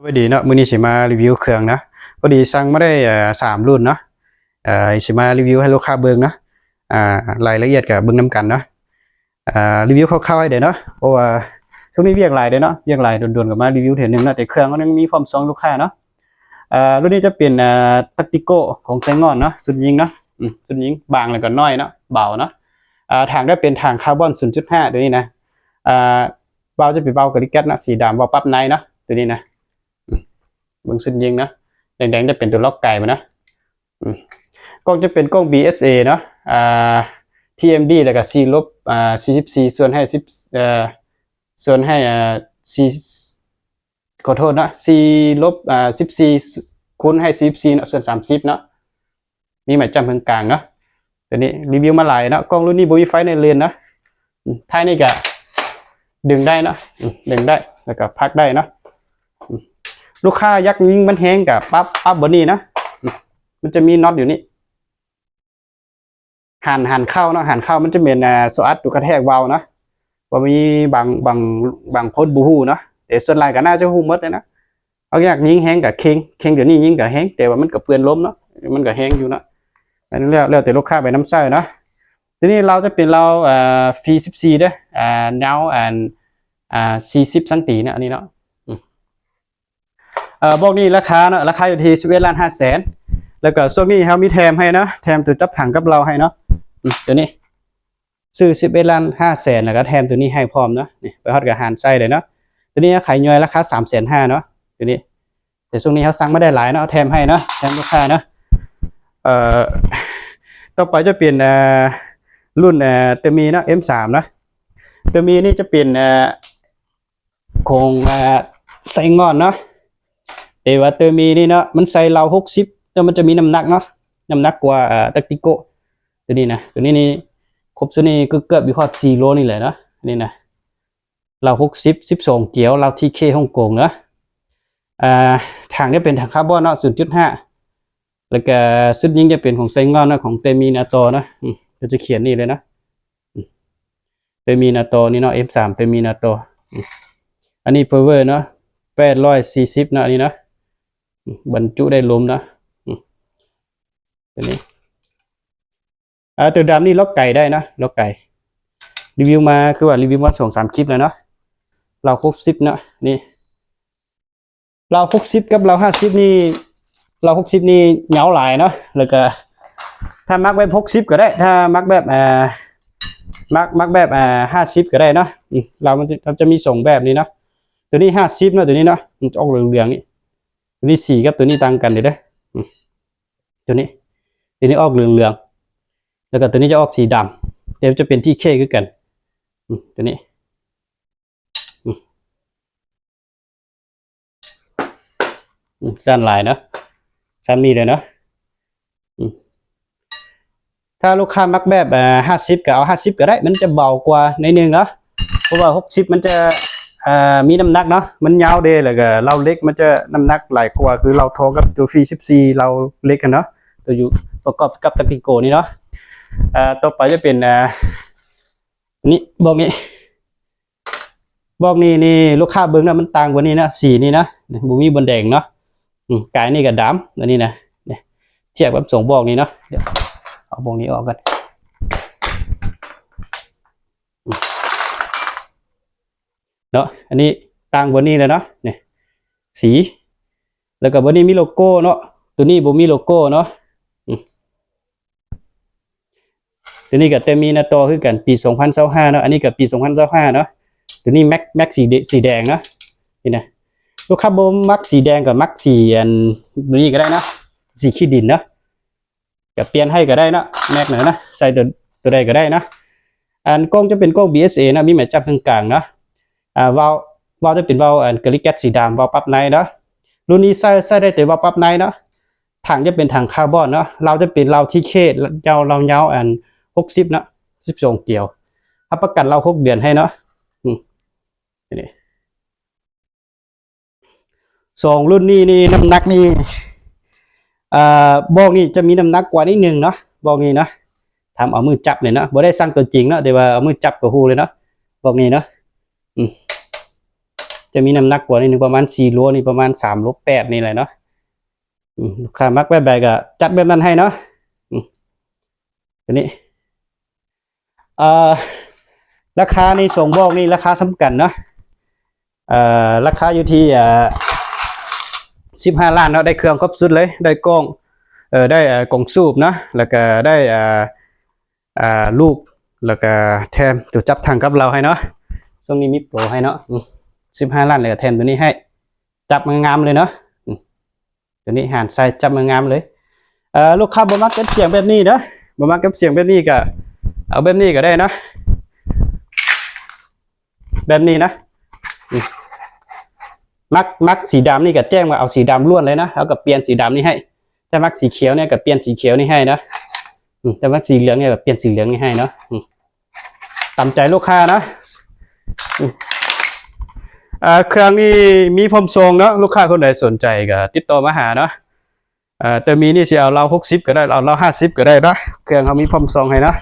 พอดีเนาะมื้อนี้สิมารีวิวเครื่องนะพอดีสั่งมาได้3รุ่นเนาะสิมารีวิวให้ลูกค้าเบิ่งเนาะรายละเอียดกับเบิ่งนํกันเนาะรีวิวคร่าวๆให้เด้เนาะเพราะว่าช่วงนี้เวียกหลายเด้เนาะเวียกหลายด่วนๆก็มารีวิวเทื่อนึงเนาะแต่เครื่องก็ยังมีพร้อมส่งลูกค้าเนาะรุ่นนี้จะเป็นTactico ของไซงอนเนาะสุดยิงเนาะสุดยิงบางแล้วก็น้อยเนาะเบาเนาะถังได้เป็นถังคาร์บอน 0.5 ตัวนี้นะเบาจะเป็นเบากริกัดนะสีดำเบาปั๊บในเนาะตัวนี้นะเบิ่งสุดยิงนะแดงๆจะเป็นตัวล็อกไก่มานะกล้องจะเป็นกล้อง BSA เนาะTMD แล้วก็ C ลบ44ส่วนให้10ส่วนให้C ขอโทษนะ C ลบ14คูณให้44เนาะส่วน30เนาะมีหมายจำเพิ่งกลางเนาะตัวนี้รีวิวมาหลายเนาะกล้องรุ่นนี้บ่มีไฟในเลนนะท้ายนี่ก็ดึงได้เนาะดึงได้แล้วก็พักได้เนาะลูกค้ายักยิงมันแห้งกับปั๊บบนนี้นะมันจะมีน็อตอยู่นี่หันเข้าเนาะหันเข้ามันจะเป็นโซอัดตัวกระแทกเบานะว่ามีบางโพสบูฮูเนาะแต่ส่วนใหญ่ก็น่าจะฮู้หมดเลยนะเอาอยากยิงแห้งกับเข่งเดี๋ยวนี้ยิงกับแห้งแต่ว่ามันกับเปื้อนล้มเนาะมันกับแห้งอยู่เนาะอันนี้แล้วแต่ลูกค้าไปน้ำใส่เนาะทีนี้เราจะเป็นเราฟรี14ด้วยเงา40สันติเนี่ยอันนี้เนาะบอกนี่ราคาเนาะราคาอยู่ที่11,500,000แล้วก็ช่วงนี้เขามีแถมให้นะแถมตัวจับถังกับเราให้เนาะตัวนี้ซื้อ11,500,000แล้วก็แถมตัวนี้ให้พร้อมเนาะนี่ไปฮอดกับหารไส้เลยเนาะตัวนี้ขายย่อยราคา3,500,000เนาะตัวนี้แต่ช่วงนี้เขาสั่งไม่ได้หลายเนาะแถมให้เนาะแถมลูกค้าเนาะต่อไปจะเปลี่ยนรุ่นเตมีเนาะ M3 เนาะเตมีนี่จะเปลี่ยนโครงไซงอนเนาะแต่ว่าเตมีนี่เนาะมันใส่เรา60แต่มันจะมีน้ำหนักเนาะน้ำหนักกว่าTacticoตัวนี้นะตัวนี้นี่ครบตัวนี้ก็เกือบอยู่พอ4 โลนี่แหละเนาะนี่นะเรา60 12เกียวเราทีเคฮ่องกงเนาะถังนี้เป็นถังคาร์บอนเนาะ 0.5 แล้วก็สุดยิงจะเป็นของไซงอนนะของเตมีนาโตนะจะเขียนนี่เลยนะเตมีนาโตนี่เนาะ F3 เตมีนาโตอันนี้ power เนาะ840นะอันนี้นะบรรจุได้ลมนะตัวนี้ตัวดำนี่ล็อกไก่ได้นะล็อกไก่รีวิวมาคือว่ารีวิวมา2-3คลิปแล้วเนาะเรา60นะนี่เรา60กับเรา50นี่เรา60นี่เหงาหลายเนาะแล้วก็ถ้ามักแบบ60ก็ได้ถ้ามักแบบมักแบบ50ก็ได้เนาะเราจะมี2แบบนี้เนาะตัวนี้50เนาะตัวนี้เนาะมันจะออกเหลืองๆนี่ตัวนี้4กับตัวนี้ต่างกันเลยเด้อตัวนี้ออกเหลืองๆแล้วก็ตัวนี้จะออกสีดำแต่จะเป็นที่เคคือกันตัวนี้สั้นลายเนาะสั้นมีเลยเนาะถ้าลูกค้ามักแบบ50ก็เอา50ก็ได้มันจะเบากว่าในนึงเนาะเพราะว่า60มันจะมีน้ำหนักเนาะมันยาวเดยแล้วก็เราเล็กมันจะน้ำหนักหลายกว่าคือเราทอกับตัวฟรี14เราเล็กกันเนาะตัวอยู่ประกอบกับTacticoนี่เนาะต่อไปจะเป็นนี่บอกนี่ลูกค้าเบิ้งนะมันต่างกว่านี้นะสีนี่นะบุมีบนแดงเนาะกายนี่กับดำอันนี้นะเทียบกับ2บอกนี้เนาะเดี๋ยวเอาบอกนี้ออกกันเนาะอันนี้ต่างบนนี้เลยเนาะเนี่ยสีแล้วก็บนนี้มีโลโก้เนาะตัวนี้บ่มีโลโก้เนาะตัวนี้กับเตมีนาโตคือกันปี2025เนาะอันนี้กับปี2025เนาะตัวนี้แม็กสีแดงเนาะนี่นะลูกค้าบ่มักสีแดงกับมักสีอันนี้ก็ได้นะสีขี้ดินเนาะกับเปลี่ยนให้ก็ได้นะแม็กนะใส่ตัวใดก็ได้นะอันกล้องจะเป็นกล้อง BSA นะมีหมายจับตรงกลางเนาะวาล์วจะเป็นวาล์วกริแกตสีดำวาล์วปั๊บในเนาะรุ่นนี้ใส่ได้แต่วาล์วปั๊บในเนาะถังจะเป็นถังคาร์บอนเนาะเราจะเป็นเราที่เคยาวอัน60นะ12เกี่ยวรับประกันเรา6 เดือนให้เนาะนี่2รุ่นนี้นี่น้ำหนักนี่บอกนี่จะมีน้ำหนักกว่านิดนึงเนาะบอกนี่นะทำเอามือจับเลยเนาะบ่ได้สั่งตัวจริงเนาะแต่ว่าเอามือจับกับหูเลยเนาะบอกนี่เนาะ จะมีน้ำหนักกว่านิดนึงประมาณ4โลนี่ประมาณ3โล8นี่แหละเนาะลูกค้ามักแบบใดก็จัดแบบนั้นให้เนาะตัวนี้ราคานี่ส่งบอกนี่ราคาสำคัญเนาะราคาอยู่ที่15 ล้านเนาะได้เครื่องครบสุดเลยได้กล้องได้กล่องสูบเนาะแล้วก็ได้ลูกแล้วก็แถมตัวจับทางกับเราให้เนาะช่วงนี้มีโปรให้เนาะ15 ล้านเลยก็แถมตัวนี้ให้จับงามๆเลยเนาะตัวนี้หันใส่จับงามๆเลยลูกค้าบ่มักเก็บเสียงแบบนี้เนาะบ่มักเก็บเสียงแบบนี้ก็เอาแบบนี้ก็ได้เนาะแบบนี้นะมักสีดำนี่ก็แจ้งมาเอาสีดำล้วนเลยนะเอากับเปลี่ยนสีดำนี่ให้ถ้ามักสีเขียวเนี่ยก็เปลี่ยนสีเขียวนี่ให้นะถ้ามักสีเหลืองเนี่ยก็เปลี่ยนสีเหลืองนี่ให้เนาะตามใจลูกค้านะเครื่องนี้มีพร้อมส่งเนาะลูกค้าคนใดสนใจก็ติดต่อมาหาเนาะแต่มีนี่สิเอาเรา60ก็ได้เอาเรา50ก็ได้นะเครื่องเขามีพร้อมส่งให้เนาะ